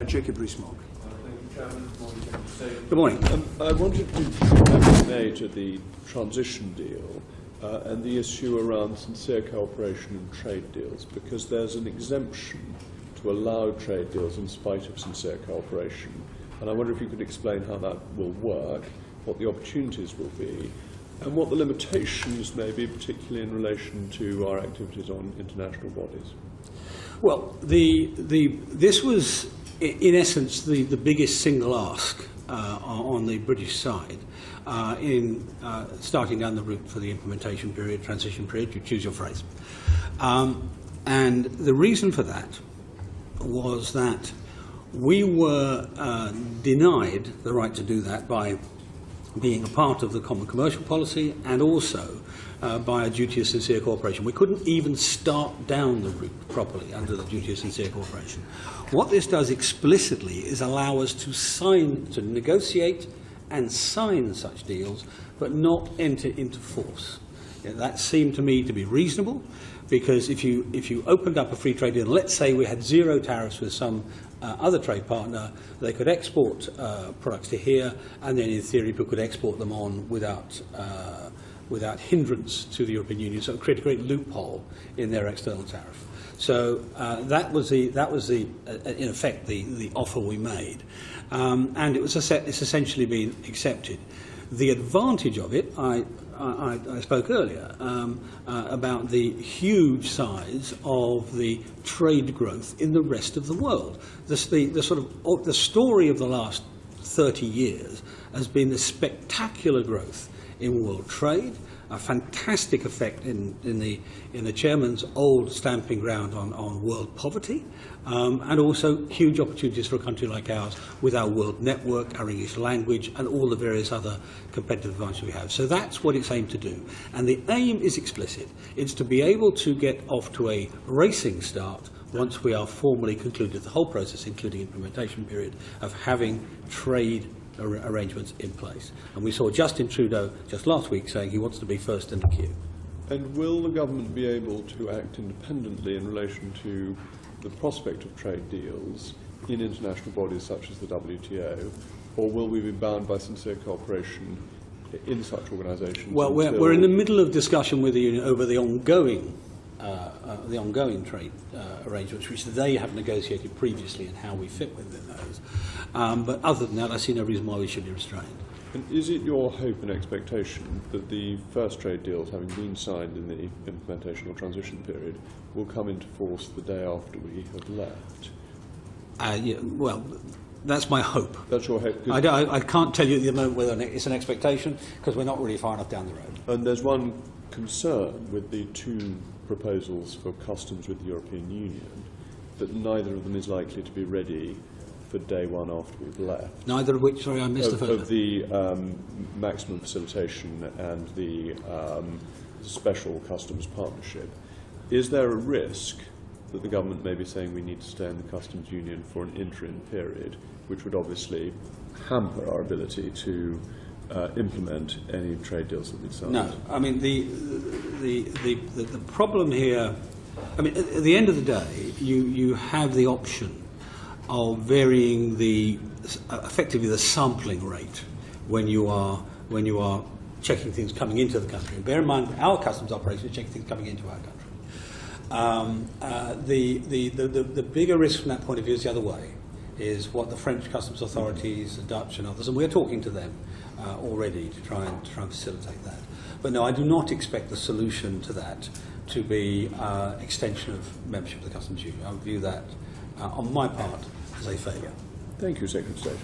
Jacob Rees Mogg. Thank you, Chairman. Good morning. I wanted to made to the transition deal and the issue around sincere cooperation in trade deals, because there's an exemption to allow trade deals in spite of sincere cooperation. And I wonder if you could explain how that will work, what the opportunities will be, and what the limitations may be, particularly in relation to our activities on international bodies. Well, this was, in essence, the biggest single ask on the British side in starting down the route for the implementation period, transition period, you choose your phrase. And the reason for that was that we were denied the right to do that by being a part of the common commercial policy and also by a duty of sincere cooperation. We couldn't even start down the route properly under the duty of sincere cooperation. What this does explicitly is allow us to negotiate and sign such deals, but not enter into force. That seemed to me to be reasonable, because if you opened up a free trade deal, let's say we had zero tariffs with some other trade partner, they could export products to here, and then in theory people could export them on without hindrance to the European Union. So it would create a great loophole in their external tariff. So that was in effect the offer we made, and it's essentially been accepted. The advantage of it, I spoke earlier about the huge size of the trade growth in the rest of the world. The story of the last 30 years has been the spectacular growth in world trade, a fantastic effect in the chairman's old stamping ground on world poverty, and also huge opportunities for a country like ours with our world network, our English language, and all the various other competitive advantages we have. So that's what it's aimed to do. And the aim is explicit. It's to be able to get off to a racing start once we are formally concluded the whole process, including implementation period, of having trade arrangements in place. And we saw Justin Trudeau just last week saying he wants to be first in the queue. And will the government be able to act independently in relation to the prospect of trade deals in international bodies such as the WTO, or will we be bound by sincere cooperation in such organisations? Well, we're in the middle of discussion with the Union over the ongoing trade arrangements, which they have negotiated previously, and how we fit within those. But other than that, I see no reason why we should be restrained. And is it your hope and expectation that the first trade deals, having been signed in the implementation or transition period, will come into force the day after we have left? Yeah, well, that's my hope. That's your hope? I can't tell you at the moment whether it's an expectation, because we're not really far enough down the road. And there's one concern with the two proposals for customs with the European Union, that neither of them is likely to be ready for day one after we've left. Neither of which, sorry, I missed the first. Of the maximum facilitation and the special customs partnership. Is there a risk that the government may be saying we need to stay in the customs union for an interim period, which would obviously hamper our ability to implement any trade deals that we've signed? No, I mean the problem here. I mean, at the end of the day, you have the option of varying effectively the sampling rate when you are checking things coming into the country. And bear in mind, our customs operation is checking things coming into our country. The bigger risk from that point of view is the other way, is what the French customs authorities, the Dutch and others, and we're talking to them already to try and facilitate that. But no, I do not expect the solution to that to be extension of membership of the customs union. I view that, on my part, as a failure. Thank you, Secretary of State.